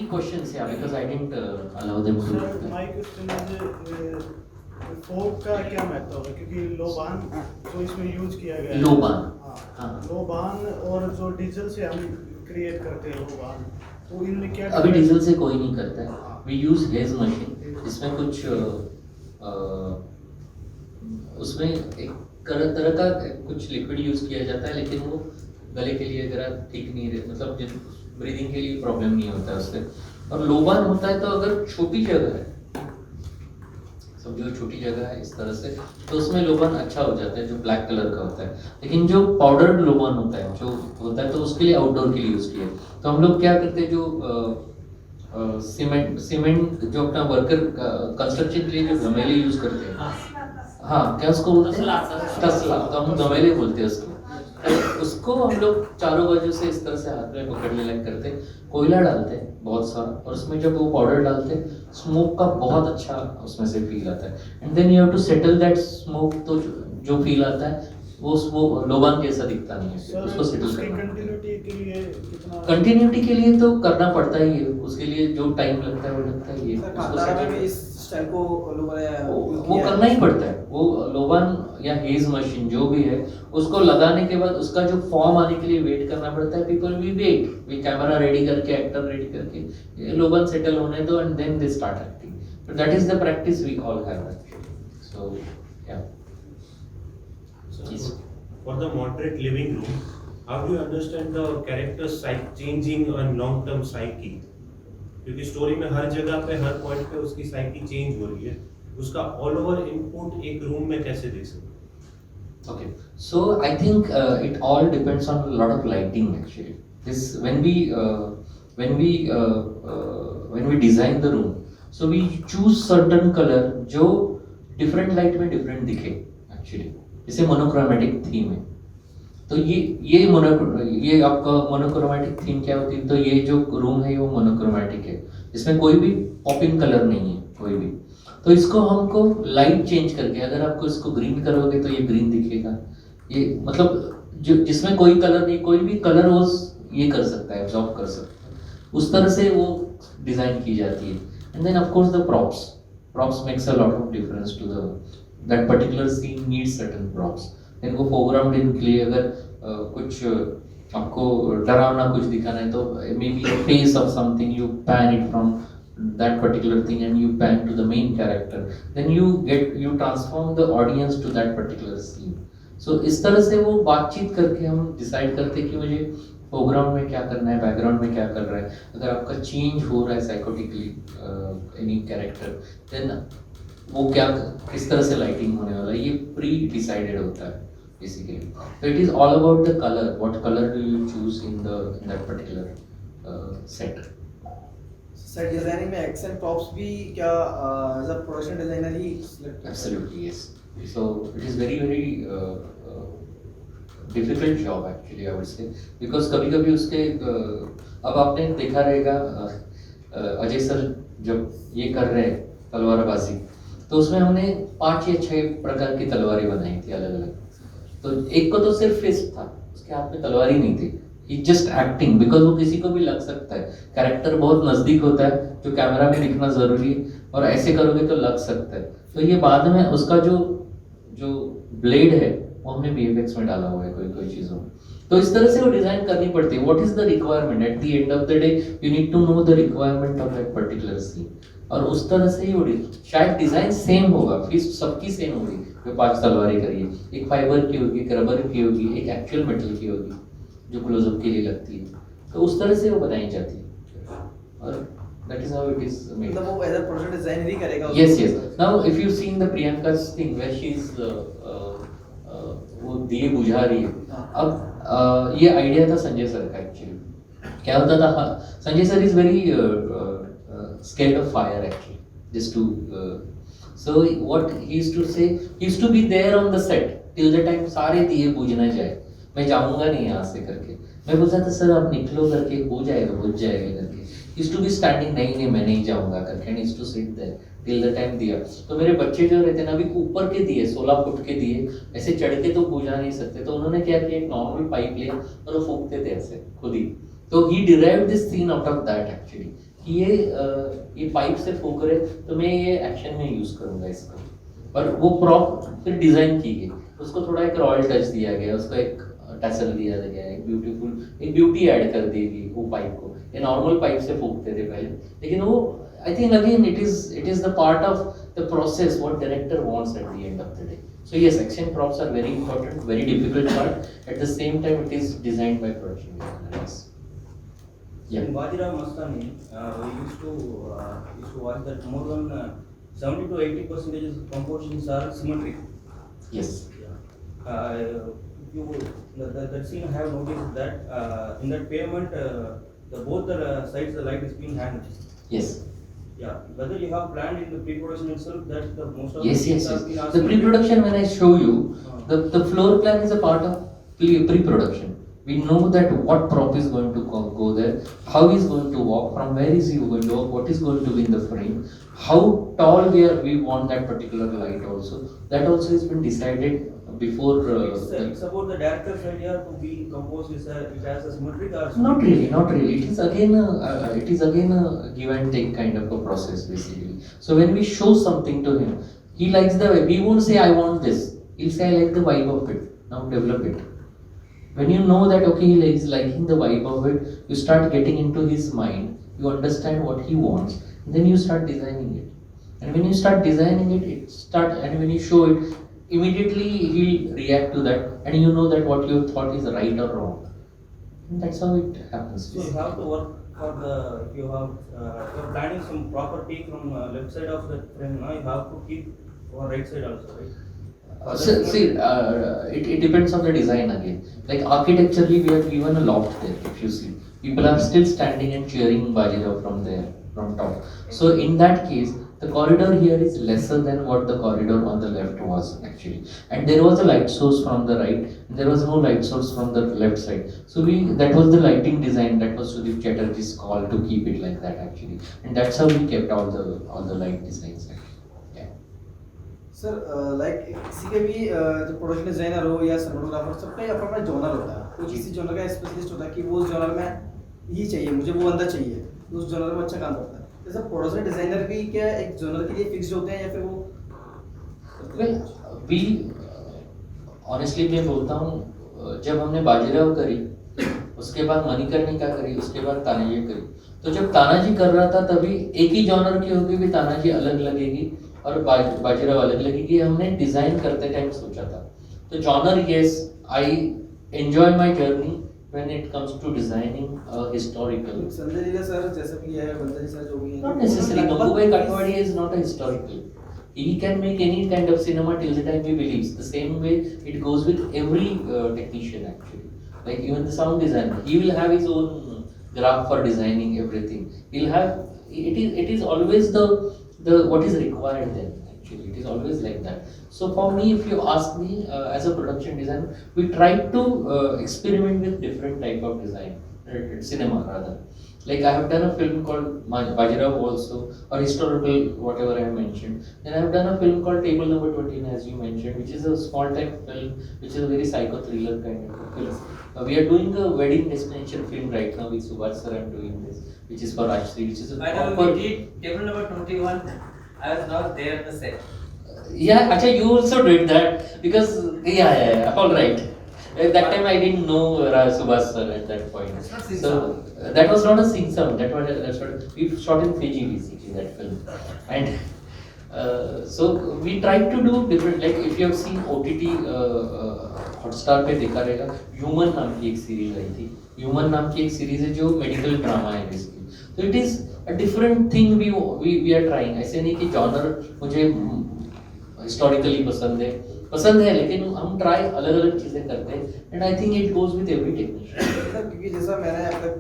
questions, yeah, because I didn't allow them to. Sir my question is folk का क्या महत्व है, क्योंकि लोबान जो इसमें यूज किया गया है, लोबान, हाँ हाँ। लोबान और जो डीजल से हम क्रिएट करते हैं लोबान, तो इनमें क्या अभी डीजल से कोई नहीं करता है, हाँ। वी यूज हेज मशीन, जिसमें कुछ उसमें एक तरह का कुछ लिक्विड यूज किया जाता है, लेकिन वो गले के लिए अगर आप ठीक नहीं रहे, मतलब ब्रीदिंग के लिए प्रॉब्लम नहीं होता है उससे। और लोबान होता है तो अगर छोटी जगह है, समझो छोटी जगह है इस तरह से, तो उसमें लोबान अच्छा हो जाता है, जो ब्लैक कलर का होता है। लेकिन जो पाउडर्ड लोबान होता है, जो होता है तो उसके लिए आउटडोर के लिए यूज किया है। तो हम लोग क्या करते हैं, जो सीमेंट जो अपना वर्कर कंस्ट्रक्शन के लिए जो घमेले यूज करते हैं, हाँ क्या उसको बोलते हैं, तसला, तो हम घमेले बोलते हैं उसको। तो उसको हम लोग चारों बाजू से इस तरह से हाथ में पकड़ने लग करते, कोयला डालते हैं बहुत सारा, और उसमें जब वो पाउडर डालते हैं, स्मोक का बहुत अच्छा उसमें से फील आता है। And then you have to settle that smoke, तो जो फील आता है वो लोबान जैसा दिखता नहीं है, सर उसको सेटल उसकी करना। कंटिन्यूटी के लिए कितना कंटिन्यूटी के लिए तो करना पड़ता ही है, उसके लिए जो टाइम लगता है वो लगता ही है। सर उसको कांतारा में settle भी इस स्टाइल को लोगों ने वो करना ही पड़ता है। वो लोबान या हेज मशीन जो भी है, उसको लगाने के बाद उसका जो फॉर्म आने के लिए वेट करना पड़ता है। People we wait, we camera ready करके, एक्टर रेडी करके, लोबान सेटल होने दो, and then they start acting. So that is the practice we all have actually. So yeah. So, Yes. for the moderate living room, how do you understand the character's changing on long-term psyche? क्योंकि story में हर जगह पे, हर point पे उसकी psyche change हो रही है, उसका ऑल ओवर इनपुट एक रूम में कैसे दे सकते? Okay. So I think it all depends on a lot of lighting actually. This when we design the room, so we choose certain color जो different light में different दिखे actually. जैसे monochromatic theme है, तो ये आपका मोनोक्रोमेटिक थीम क्या होती है, तो ये जो रूम है वो मोनोक्रोमेटिक है, इसमें कोई भी पॉपिंग कलर नहीं है कोई भी। तो इसको हमको लाइट चेंज करके, अगर आपको इसको ग्रीन करोगे तो ये ग्रीन दिखेगा, ये मतलब जो जिसमें कोई कलर नहीं, कोई भी कलर वो ये कर सकता है, एब्जॉर्ब कर सकता है, उस तरह से वो डिजाइन की जाती है। And then of course the props makes a lot of difference to that particular scene needs certain props. इनको फोरग्राउंड के लिए अगर कुछ आपको डरावना कुछ दिखाना है, तो maybe face of something, you pan it from that particular thing and you pan to the main character, then you transform the audience to that particular scene. So इस तरह से वो बातचीत करके हम डिसाइड करते हैं कि मुझे फोरग्राउंड में क्या करना है, बैकग्राउंड में क्या कर रहा है। अगर आपका चेंज हो रहा है साइकोटिकली एनी कैरेक्टर, देन वो क्या किस तरह से लाइटिंग होने वाला है, ये प्री डिसाइडेड होता है basically. So it is all about the color. What color do you choose in that particular set? Set designing में एक्शन प्रॉप्स भी क्या एज अ प्रोडक्शन डिजाइनर ही select करते हैं? Absolutely yes. So it is very difficult job actually I would say, because कभी-कभी उसके अब आपने देखा रहेगा अजय सर जब ये कर रहे हैं तलवारबाजी, तो उसमें हमने 5 या 6 प्रकार की तलवारें बनाई थी अलग अलग। तो एक को तो सिर्फ फिस्ट था, उसके हाथ में तलवार ही नहीं थी, ही जस्ट एक्टिंग, बिकॉज वो किसी को भी लग सकता है, कैरेक्टर बहुत नजदीक होता है जो कैमरा में दिखना जरूरी है, और ऐसे करोगे तो लग सकता है। तो ये बाद में उसका जो ब्लेड है वो हमने वीएफएक्स में डाला हुआ है कोई चीजों में। तो इस तरह से वो डिजाइन करनी पड़ती है। What is the requirement at the end of the day, you need to know the requirement of that particular scene, और उस तरह से ही शायद डिजाइन सेम होगा, फिस्ट सबकी सेम होगी, जो 5 तलवारें करिए, एक फाइबर की होगी, एक रबर की होगी, एक एक्चुअल मेटल की होगी जो क्लोजअप के लिए लगती है, तो उस तरह से वो बनाई जाती है, और that is how it is made. मतलब वो एज अ प्रोडक्शन डिजाइनर ही करेगा Yes, yes. Now if you seen the Priyanka's thing where she is वो दिए बुझा रही है, अब ये आइडिया था संजय सर का एक्चुअली। क्या होता था, Sanjay sir is very scared of fire actually, just to so what he used to say, he used to be there on the set till the time सारे दिए बुझ ना जाए, मैं जाऊंगा नहीं यहाँ से करके। मैं बोलता था सर आप निकलो करके, हो जाएगा बुझ जाएगा करके। he used to be standing, नहीं मैं नहीं जाऊंगा करके, and he used to sit there till the time दिया। तो मेरे बच्चे जो रहते ना, अभी ऊपर के दिए 16 फुट के दिए, ऐसे चढ़ के तो बुझा नहीं सकते, तो उन्होंने क्या किया, एक नॉर्मल पाइप लिया और वो फूकते थे ऐसे खुद ही। तो he derived this scene out of that actually, कि ये पाइप से फूक रहे, तो मैं ये एक्शन में यूज करूंगा इसको, और वो प्रॉप फिर डिजाइन की गई, उसको थोड़ा एक रॉयल टच दिया गया, उसको एक टैसल दिया गया, एक ब्यूटी ऐड कर दी गई वो पाइप को। ये नॉर्मल पाइप से फूकते थे पहले, लेकिन वो I think again it is the part of the process what director wants eight the end of the day. So yes, action props are very important, very difficult part. At the same time, it is designed by production designers. Yeah. In Bajirao Mastani, we used to watch that more than 70 to 80% of compositions are symmetric. Yes. That scene I have noticed that in that pavement, both the sides the light is being handled. Yes. Yeah, whether you have planned in the pre-production itself that the most of Yes, the yes, scenes have yes. been asked The pre-production, when I show you, Uh. the floor plan is a part of pre-production. We know that what prop is going to go there, how he is going to walk, from where is he going to walk, what is going to be in the frame, how tall we want that particular light also. That also has been decided before. It's about the director's idea to be composed it has a symmetric or Not really, not really. It is again a give and take kind of a process basically. So when we show something to him, he likes the. We won't say I want this. He'll say I like the vibe of it. Now develop it. When you know that okay, he is liking the vibe of it, you start getting into his mind. You understand what he wants. Then you start designing it. And when you start designing it, and when you show it, immediately he'll react to that, and you know that what you thought is right or wrong. And that's how it happens. So you have to work for if you have you're planning some proper take from left side of the frame now you have to keep for right side also, right? It depends on the design again. Like architecturally, we have given a loft there. If you see, people are still standing and cheering Bajirao from there, from top. So in that case, the corridor here is lesser than what the corridor on the left was actually. And there was a light source from the right, and there was no light source from the left side. So that was the lighting design. That was Sudip Chatterjee's call to keep it like that actually. And that's how we kept all the light designs actually. Sir like किसी के भी जो production designer हो या cinematographer, सबका अपना अपना genre होता है। कोई किसी जॉनर का स्पेशलिस्ट होता है कि वो उस जॉनर में यही चाहिए, मुझे वो बंदा चाहिए, तो उस जॉनर में अच्छा काम करता है। जैसे प्रोडक्शन डिजाइनर भी क्या एक जॉनर के लिए फिक्स्ड होते हैं या फिर वो? Well, we honestly मैं बोलता हूँ, जब हमने बाजीराव करी, उसके बाद मणिकर्णिका करी, उसके बाद तानाजी करी, तो जब तानाजी कर रहा था तभी एक ही जॉनर की होगी, भी तानाजी अलग लगेगी और बाजीराव अलग लगेगी। हमने डिजाइन करते टाइम सोचा था। तो genre, yes, I enjoy my journey when it comes to designing historical. Sanjay Leela sir जैसे भी है, बंदा जी सर जो भी है, Not necessarily. Gangubai Katwadi is not a historical. He can make any kind of cinema till the time he believes. The same way it goes with every technician actually. Like even the sound designer, he will have his own graph for designing everything. He'll have it is always the what is required then actually. It is always like that. So for me, if you ask me as a production designer, we try to experiment with different type of design, cinema rather. Like I have done a film called Bajirao also, or historical whatever I have mentioned. Then I have done a film called Table Number 20, as you mentioned, which is a small type film, which is a very psycho thriller kind of film. We are doing a wedding destination film right now with Subhash sir. I am doing this, which is for Ashri, which is a I know proper. we did table number 21. I was not there on the set. Yeah, actually you also did that because yeah, all right. At that time I didn't know Subhash sir at that point. It's not sing So that was not a sing song. That's what we shot in Fiji basically, that film, and so we tried to do different. Like if you have seen OTT Hotstar पे देखा रहेगा, human नाम की एक series आई थी। Human नाम की एक सीरीज है जो मेडिकल ड्रामा है बेसिकली। तो it is a different thing we are trying. ऐसे नहीं कि जॉनर मुझे हिस्टोरिकली पसंद है, लेकिन हम ट्राई अलग अलग चीजें करते हैं, and I think it goes with every technician. Sir क्योंकि जैसा मैंने अब तक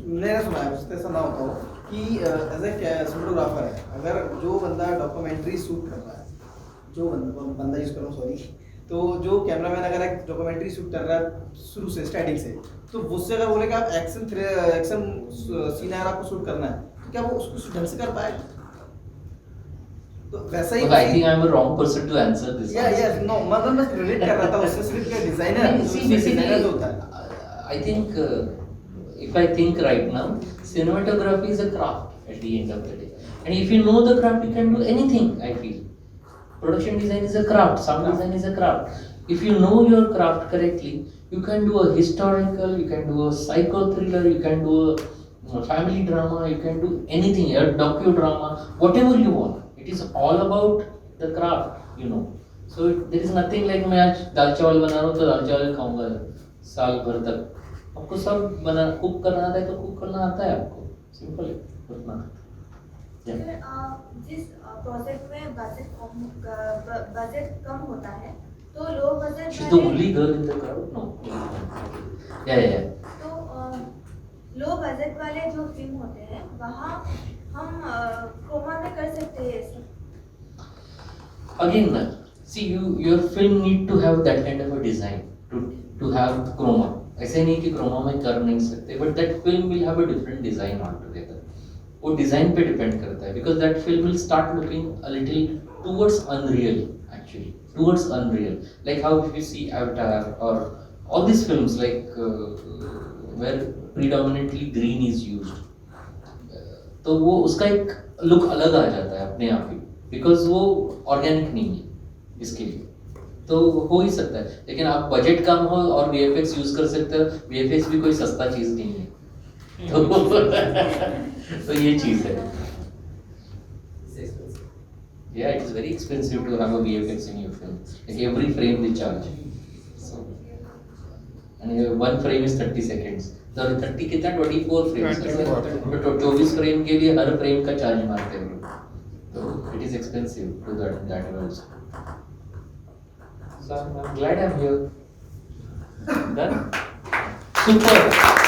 मैंने सुना है, उससे ऐसा ना होता हो कि एज ए सिनेमेटोग्राफर है, अगर जो बंदा डॉक्यूमेंट्री शूट कर रहा है, जो बंदा यूज़ कर रहा हूँ सॉरी, तो जो कैमरामैन अगर एक डॉक्यूमेंट्री शूट कर रहा है शुरू से स्टार्टिंग से, तो उससे अगर बोले कि आप एक्शन सीन अगर आपको शूट करना है, तो क्या वो उसको ढंग से कर पाएगा? तो वैसा ही I think I am a wrong person to answer this. या नो, मतलब मैं रिलेट कर रहा था उससे, सिर्फ क्या डिजाइनर होता है। I think if I think right now, cinematography is a craft at the end of the day. And if you know the craft, you can do anything, I feel. Production design is a craft, sound design is a craft. If you know your craft correctly, you can do a historical, you can do a psycho thriller, you can do a family drama, you can do anything, a docudrama, whatever you want. It is all about the craft, you know. So there is nothing like मैं आज दाल चावल बना रहा हूँ तो दाल चावल खाऊंगा साल भर तक. आपको सब बना कुक करना आता है तो कुक करना आता है आपको. सिंपल है उतना. Yeah. फिर जिस प्रोजेक्ट में बजट कम होता है तो low budget She's the only girl in the crowd? No. Yeah. तो लो बजट वाले जो फिल्म होते हैं वहाँ हम क्रोमा में कर सकते हैं ये सब. Again, see, your film need to have that kind of a design to have chroma. ऐसे नहीं कि chroma में कर नहीं सकते, but that film will have a different design altogether. वो design पे depend करता है, because that film will start looking a little towards unreal actually, towards unreal. Like how if you see Avatar or all these films like where predominantly green is used, तो वो उसका एक look अलग आ जाता है अपने आप ही, because वो organic नहीं है इसके लिए. तो हो ही सकता है, लेकिन आप बजट कम हो और VFX यूज कर सकते हो. VFX भी कोई सस्ता चीज नहीं है. तो ये चीज है. Yeah, it is very expensive to have a VFX in your film. Like every frame they charge. So, and one frame is 30 seconds. तो 30 कितना 24 frames. 24 frame के लिए हर frame का चार्ज मारते हैं. So it is expensive to that also. So I'm glad I'm here. Done? Super.